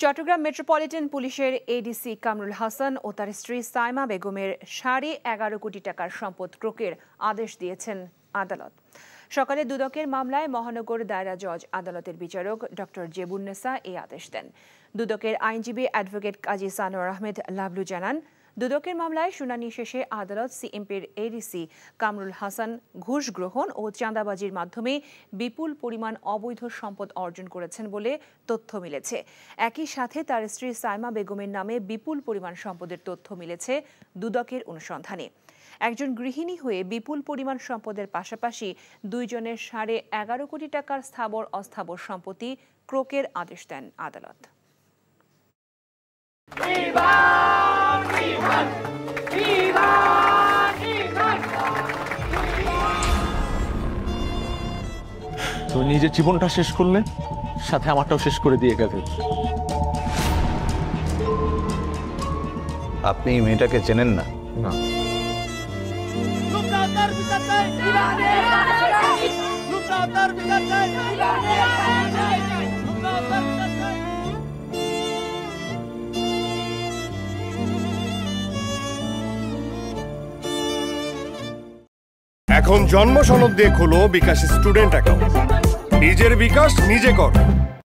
Chittagong metropolitan পুলিশের ADC Kamrul Hasan ও তার স্ত্রী সাইমা বেগমের 11.5 কোটি টাকার সম্পদ ক্রোকের আদেশ দিয়েছেন আদালত। সকালে দুদকের মামলায় মহানগর দায়রা জজ আদালতের বিচারক ডক্টর জেবুন্নেসা এই আদেশ দেন। দুদকের আইনজীবী অ্যাডভোকেট কাজী সানোয়ার আহমেদ লাবলু জানান, দুদকের মামলায় শুনানি শেষে আদালত সিএমপির এডিসি কামরুল হাসান ঘুষ গ্রহণ ও চাঁদাবাজির মাধ্যমে বিপুল পরিমাণ অবৈধ সম্পদ অর্জন করেছেন বলে তথ্য মিলেছে। একই সাথে তার স্ত্রী সাইমা বেগমের নামে বিপুল পরিমাণ সম্পদের তথ্য মিলেছে দুদকের অনুসন্ধানে। একজন গৃহিণী হয়ে বিপুল পরিমাণ সম্পদের পাশাপাশি দুইজনের 11.5 কোটি টাকার স্থাবর অস্থাবর সম্পত্তি ক্রোকের আদেশ দেন আদালত। তুমি নিজের জীবনটা শেষ করলে, সাথে আমারটাও শেষ করে দিয়ে গেলে। আপনি এই মেয়েটাকে চেনেন না? না। এখন জন্ম সনদ দিয়ে খোলো বিকাশ স্টুডেন্ট অ্যাকাউন্ট। নিজের বিকাশ নিজে কর।